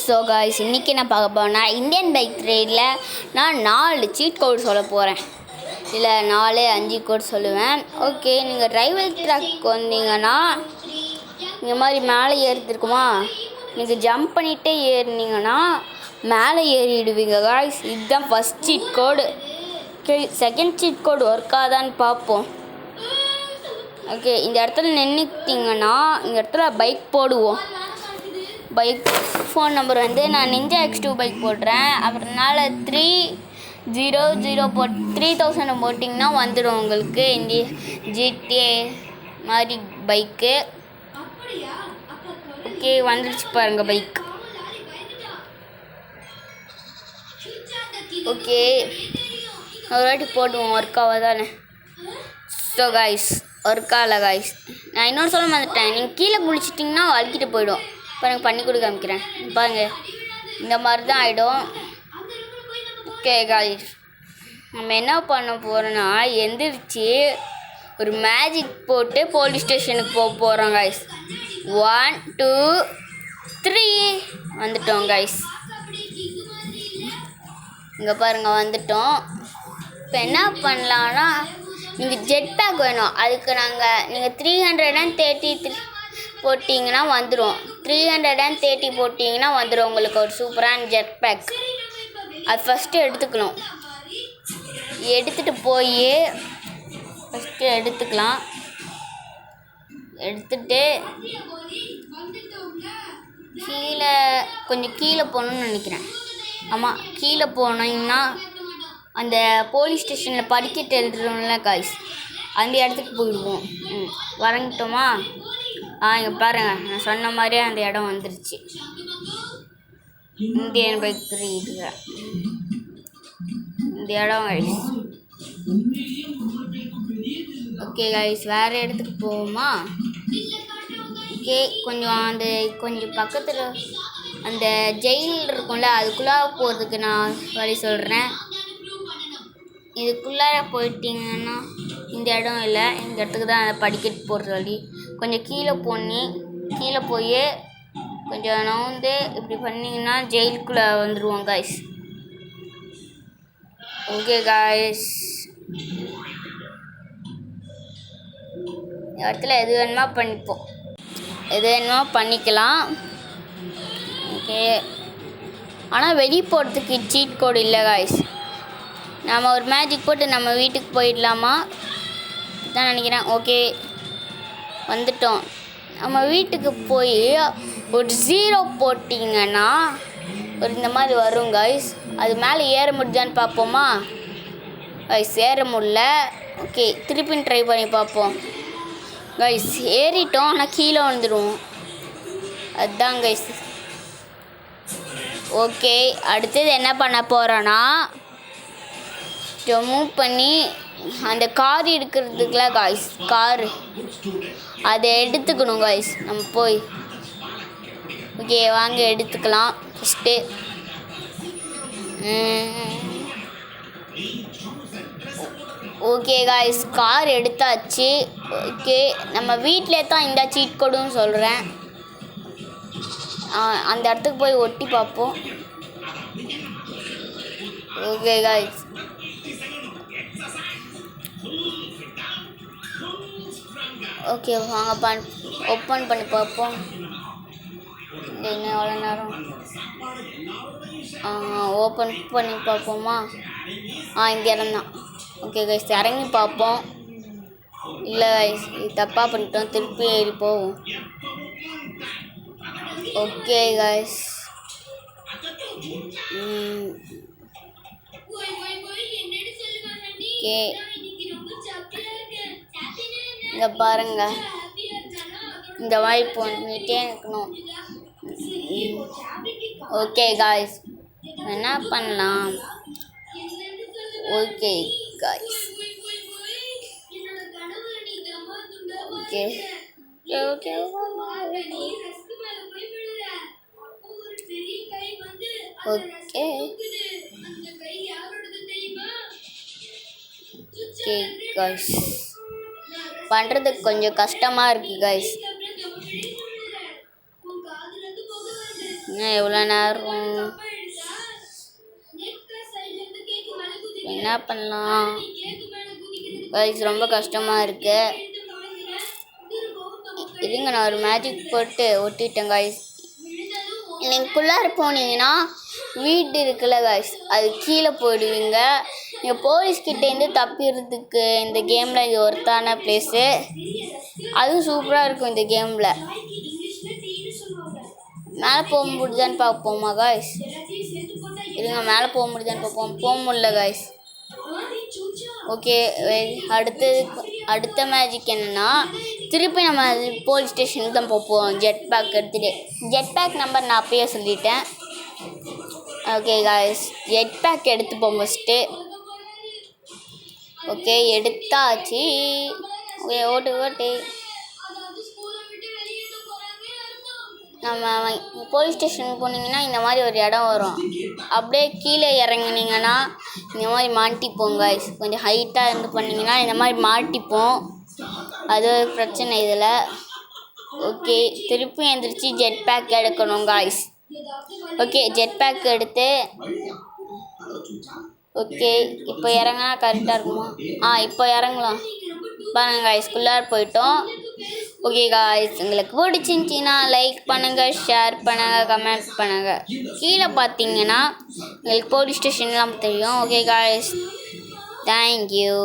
So guys இன்றைக்கி என்ன பார்க்க போகிறேன்னா இந்தியன் பைக் ரைடில் நான் 4 சீட் கோட் சொல்ல போகிறேன். இல்லை 4 5 கோட் சொல்லுவேன். ஓகே, நீங்கள் ரைவல் ட்ராக் வந்தீங்கன்னா இந்த மாதிரி மேலே ஏறிட்டுருக்குமா, நீங்கள் ஜம்ப் பண்ணிகிட்டே ஏறினீங்கன்னா மேலே ஏறிடுவீங்க காய்ஸ். இதுதான் first cheat code. Okay, second cheat code work ஆகுதான்னு பார்ப்போம். ஓகே, இந்த இடத்துல நின்றுட்டிங்கன்னா இந்த இடத்துல பைக் போடுவோம். பைக் ஃபோன் நம்பர் வந்து நான் நிஞ்சா X2 பைக் போடுறேன். அப்புறம்னால 300 3000 போட்டிங்கன்னா வந்துடும் உங்களுக்கு இந்த GTA மாதிரி பைக்கு. ஓகே, வந்துடுச்சு பாருங்கள் பைக். ஓகே, ஒரு வாட்டி போடுவோம் ஒர்க் ஆகாதானே. ஸோ காய்ஸ் ஒர்க் ஆகலை காய்ஸ். நான் இன்னொரு சொல்ல மாட்டேன், நீங்கள் கீழே குளிச்சிட்டிங்கன்னா வலிக்கிட்டு போயிடும். இப்போ எனக்கு பண்ணி கொடுக்க காமிக்கிறேன் பாருங்கள். இந்த மாதிரி தான் ஆகிடும். ஓகே காய்ஸ், நம்ம என்ன பண்ண போகிறோன்னா எந்திரிச்சு ஒரு மேஜிக் போட்டு போலீஸ் ஸ்டேஷனுக்கு போக போகிறோம் காய்ஸ். 1 2 3 வந்துட்டோம் காய்ஸ். இங்கே பாருங்கள் வந்துட்டோம். இப்போ என்ன பண்ணலான்னா, நீங்கள் ஜெட் பேக் வேணும். அதுக்கு நீங்கள் 330 போட்டிங்கன்னா வந்துடும். 330 போட்டிங்கன்னா வந்துடும் உங்களுக்கு ஒரு சூப்பரான ஜெட் பேக். அது ஃபஸ்ட்டு எடுத்துக்கணும். எடுத்துகிட்டு போய் ஃபஸ்ட்டு எடுத்துக்கலாம். எடுத்துகிட்டு கொஞ்சம் கீழே போகணுன்னு நினைக்கிறேன். ஆமாம், கீழே போனீங்கன்னா அந்த போலீஸ் ஸ்டேஷனில் படிக்கட்டு எழுதுறோம்ல காய்ஸ், அந்த இடத்துக்கு போயிடுவோம். வரங்கிட்டோமா? இங்கே பாருங்கள், நான் சொன்ன மாதிரியே அந்த இடம் வந்துருச்சு. இந்தியன் பைக் ரைடில் இந்த இடம் காய்ஸ். ஓகே காய்ஸ், வேறு இடத்துக்கு போவோமா? ஓகே, கொஞ்சம் பக்கத்தில் அந்த ஜெயில் இருக்கும்ல, அதுக்குள்ளே போகிறதுக்கு நான் வழி சொல்கிறேன். இதுக்குள்ளார போயிட்டீங்கன்னா இந்த இடம் இல்லை, இந்த இடத்துக்கு தான் படிக்கட்டு போடுற வழி. கொஞ்சம் கீழே போய் கொஞ்சம் நவுந்து இப்படி பண்ணிங்கன்னா ஜெயிலுக்குள்ளே வந்துடுவோம் காய்ஸ். ஓகே காய்ஸ், இந்த இடத்துல எது வேணுமா பண்ணிப்போம், எது வேணுமா பண்ணிக்கலாம். ஓகே, ஆனால் வெளியே போகிறதுக்கு சீட் கோடு இல்லை காய்ஸ். நம்ம ஒரு மேஜிக் போட்டு நம்ம வீட்டுக்கு போயிடலாமா தான் நினைக்கிறேன். ஓகே, வந்துட்டோம். நம்ம வீட்டுக்கு போய் ஒரு 0 போட்டிங்கன்னா ஒரு இந்த மாதிரி வரும் காய்ஸ். அது மேலே ஏற முடியுதான்னு பார்ப்போமா காய்ஸ்? ஏற முடியல. ஓகே, திருப்பின்னு ட்ரை பண்ணி பார்ப்போம் காய்ஸ். ஏறிட்டோம், ஆனால் கீழே வந்துடுவோம். அதுதான் காய்ஸ். ஓகே, அடுத்தது என்ன பண்ண போகிறோன்னா, மூவ் பண்ணி அந்த கார் எடுக்கிறதுக்குல காய்ஸ், காரு அதை எடுத்துக்கணும் காய்ஸ் நம்ம போய். ஓகே, வாங்க எடுத்துக்கலாம் ஃபஸ்ட்டு. ஓகே காய்ஸ், கார் எடுத்தாச்சு. ஓகே, நம்ம வீட்டிலே தான் இந்த சீட் கோடுன்னு சொல்கிறேன். அந்த இடத்துக்கு போய் ஒட்டி பார்ப்போம். ஓகே காய்ஸ், ஓகே வாங்க ஓப்பன் பண்ணி பார்ப்போம். இன்னும் எவ்வளோ நேரம்? ஓப்பன் பண்ணி பார்ப்போமா? இந்த இடம் தான். ஓகே கைஸ், இறங்கி பார்ப்போம். இல்லை கைஸ், இது தப்பாக பண்ணிட்டோம், திருப்பி ஏறி போவோம். ஓகே கைஸ், ஓகே இங்கே பாருங்க, இந்த மாதிரி பண்ணிட்டே இருக்கணும். ஓகே காய்ஸ், என்ன பண்ணலாம்? Okay guys, okay okay okay okay guys, பண்ணுறதுக்கு கொஞ்சம் கஷ்டமாக இருக்குது காய்ஸ். இன்னும் எவ்வளோ நேரம் என்ன பண்ணலாம் கைஸ்? ரொம்ப கஷ்டமாக இருக்கு. இதுங்க நான் ஒரு மேஜிக் போட்டு ஒட்டிட்டேன் கைஸ். நீங்கள்குள்ளார போனீங்கன்னா வீடு இருக்குல்ல கைஸ், அது கீழே போயிடுவீங்க. நீங்கள் போலீஸ்கிட்டேருந்து தப்பிடுறதுக்கு இந்த கேமில் இது ஒர்த்தான பிளேஸு. அதுவும் சூப்பராக இருக்கும் இந்த கேமில். மேலே போக முடியுதான்னு பார்ப்போமா கைஸ்? இருங்க, மேலே போக முடியுதான்னு பார்ப்போம். போக முடியல கைஸ். ஓகே, அடுத்த மேஜிக் என்னென்னா, திருப்பி நம்ம போலீஸ் ஸ்டேஷனுக்கு தான் போவோம் ஜெட் பேக் எடுத்துகிட்டு. ஜெட் பேக் நம்பர் நான் அப்பயே சொல்லிட்டேன். ஓகே கைஸ், ஜெட் பேக் எடுத்துப்போம் ஃபஸ்ட்டு. ஓகே, எடுத்தாச்சு. ஓகே, ஓட்டு. நம்ம போலீஸ் ஸ்டேஷனுக்கு போனீங்கன்னா இந்த மாதிரி ஒரு இடம் வரும். அப்படியே கீழே இறங்குனீங்கன்னா இந்த மாதிரி மாட்டிப்போம் கைஸ். கொஞ்சம் ஹைட்டாக இருந்து பண்ணிங்கன்னா இந்த மாதிரி மாட்டிப்போம். அது ஒரு பிரச்சனை இதில். ஓகே, திருப்பி எழுந்திரிச்சு ஜெட் பேக் எடுக்கணும் கைஸ். ஓகே, ஜெட் பேக் எடுத்து ஓகே இப்போ இறங்கினா கரெக்டாக இருக்குமா? இப்போ இறங்கலாம் பாருங்க கைஸ். குள்ளார போயிட்டோம். ஓகே காய்ஸ், உங்களுக்கு பிடிச்சிருந்துச்சின்னா லைக் பண்ணுங்கள், ஷேர் பண்ணுங்கள், கமெண்ட் பண்ணுங்கள். கீழே பார்த்தீங்கன்னா உங்களுக்கு போலீஸ் ஸ்டேஷன்லாம் தெரியும். Okay guys, thank you.